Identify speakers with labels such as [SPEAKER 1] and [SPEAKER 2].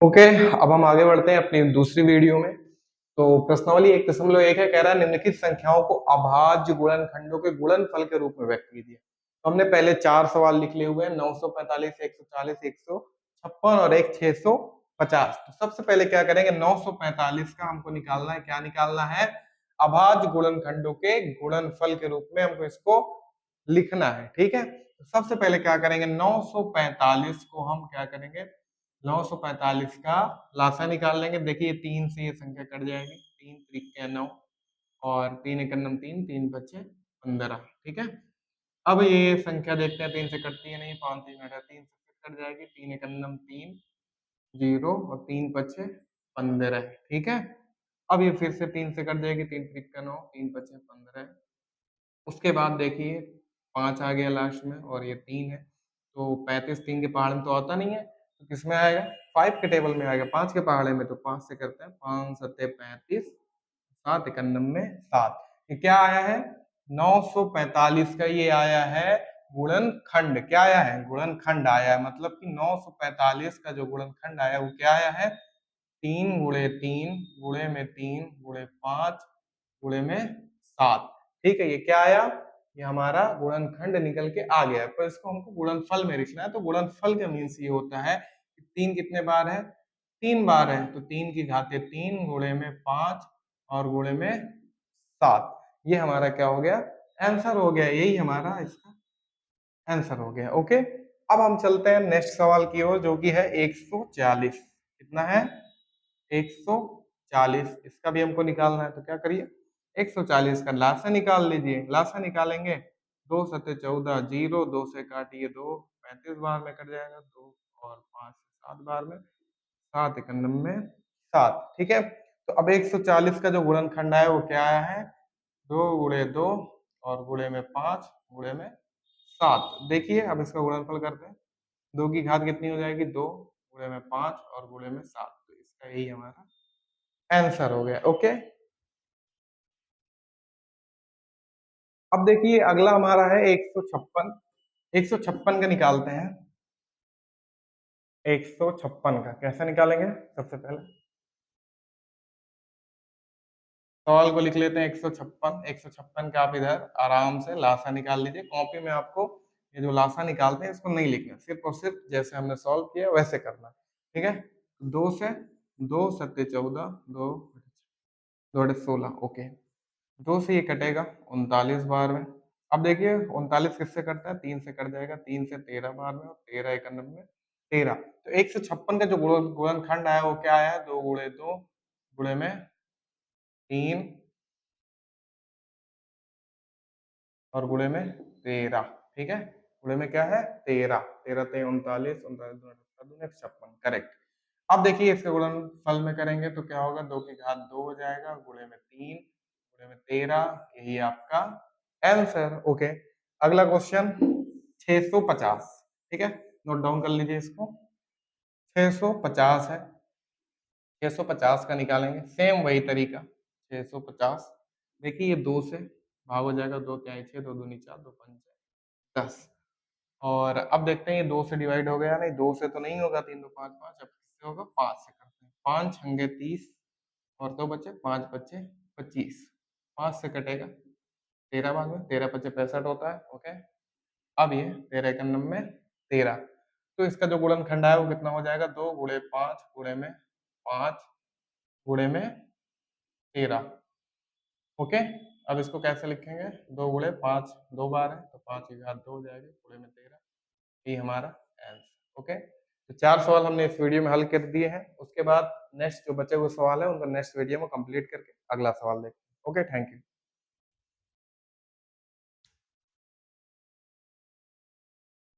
[SPEAKER 1] Okay. अब हम आगे बढ़ते हैं अपनी दूसरी वीडियो में। तो प्रश्नावली 1.1 है, कह रहा है निम्नलिखित संख्याओं को अभाज्य गुणनखंडों के गुणनफल के रूप में व्यक्त कीजिए। तो हमने पहले 4 सवाल लिख लिए हुए हैं, 945, 140, 156 और एक 650। तो सबसे पहले क्या करेंगे, 945 का हमको निकालना है। क्या निकालना है? अभाज्य गुणनखंडों के गुणनफल के रूप में हमको इसको लिखना है। ठीक है, तो सबसे पहले क्या करेंगे, 945 को हम क्या करेंगे, 945 का लासा निकाल लेंगे। देखिए 3 से ये संख्या कट जाएगी, 3 त्रिक 9 और 3 एकन्नम 3, 3 बचे 15। ठीक है, अब ये संख्या देखते हैं, 3 से कटती है नहीं, 5 3 8 3 से कट जाएगी, 3 एकन्नम 3 0 और 3 बचे 15। ठीक है, अब ये फिर से 3 से कट जाएगी, 3 त्रिक 9, 3 बचे 15। उसके बाद देखिए 5 आ गया लास्ट में और ये 3 है, तो 35 3 के पहाड़े में तो आता नहीं है, तो किस में आएगा, 5 के टेबल में आएगा, 5 के पहाड़े में। तो 5 से करते हैं, 5 सत्ते 35, 7 एकन्नम में 7। ये क्या आया है, 945 का ये आया है गुणनखंड। क्या आया है, गुणनखंड आया है। मतलब कि 945 का जो गुणनखंड आया वो क्या आया है, 3 गुणे 3 गुणे में 3 गुणे 5 गुणे में 7। ठीक है, ये क्या आया, ये हमारा गुणनखंड निकल के आ गया। पर इसको हमको गुणनफल में लिखना है। तो गुणनफल का मीन्स ये होता है कि 3 कितने बार है, 3 बार है, तो 3 की घाते 3 गुणे में 5 और गुणे में 7। ये हमारा क्या हो गया, आंसर हो गया। यही हमारा इसका आंसर हो गया। ओके, अब हम चलते हैं नेक्स्ट सवाल की ओर, जो कि है 140। कितना है, 140। इसका भी हमको निकालना है। तो क्या करिए, 140 का लासा निकाल लीजिए। लासा निकालेंगे, 2 सत्ते 14, 0 2 से काटिए 2, 35 बार में कट जाएगा, 2 और 5 7 बार में, 7 एकन्नम में 7। ठीक है, तो अब 140 का जो गुणनखंड आया वो क्या आया है, 2 गुणे 2 और गुणे में 5 गुणे में 7। देखिए अब इसका गुणनफल करते हैं, 2 की घात कितनी हो जाएगी, 2 गुणे में 5 और गुणे में 7। तो इसका यही हमारा आंसर हो गया। ओके, अब देखिए अगला हमारा है 156। 156 का निकालते हैं। 156 का कैसे निकालेंगे, सबसे पहले सवाल को लिख लेते हैं। 156, 156 का आप इधर आराम से लासा निकाल लीजिए। कॉपी में आपको ये जो लासा निकालते हैं इसको नहीं लिखना, सिर्फ और सिर्फ जैसे हमने सॉल्व किया वैसे करना। ठीक है, 2 से 2 सत्ते 14, 2 2 16। ओके, 2 से ये कटेगा 39 बार में। अब देखिए 39 किससे कटता है, 3 से कट जाएगा, 3 से 13 बार में और 13 एकन्नम में 13। तो 156 का जो गुणनखंड आया वो क्या आया, 2 गुणे 2 गुणे में 3 और गुणे में 13। ठीक है, गुणे में क्या है, 13, 13 ते 39, 39 दूनी 56, करेक्ट। अब देखिए इसके गुणनफल में करेंगे तो क्या होगा, 2 की घात 2 हो जाएगा, गुणे में 3 गुणे में 13। यही आपका आंसर। ओके, अगला क्वेश्चन 650। ठीक है, नोट डाउन कर लीजिए इसको। 650 है, 650 का निकालेंगे, सेम वही तरीका। 650, देखिए ये 2 से भाग हो जाएगा, 2 क्या 6, 2 दूनी 4, 2 पंच 10। और अब देखते हैं ये 2 से डिवाइड हो गया, नहीं 2 से तो नहीं होगा, 3 2 5 5। अब किससे होगा, 5 से करते हैं। 5 छंगे 30 और 2 बचे, 5 बचे 25। 5 से कटेगा 13 भाग में, 13 पचे 65 होता है। ओके, अब ये 13 एकन्नम में 13। तो इसका जो गुणनखंड है वो कितना हो जाएगा, 2 गुणे 5 गुणे में 5 गुणे में 13। ओके, अब इसको कैसे लिखेंगे, 2 गुणे 5 2 बार है, तो 5 की घात 2 हो जाएगी, गुणे में 13। ये हमारा आंसर। ओके, तो 4 सवाल हमने इस वीडियो में हल कर दिए हैं। उसके बाद नेक्स्ट जो बचे हुए सवाल है उनको नेक्स्ट वीडियो में कंप्लीट करके अगला सवाल देखते हैं। Okay, thank you.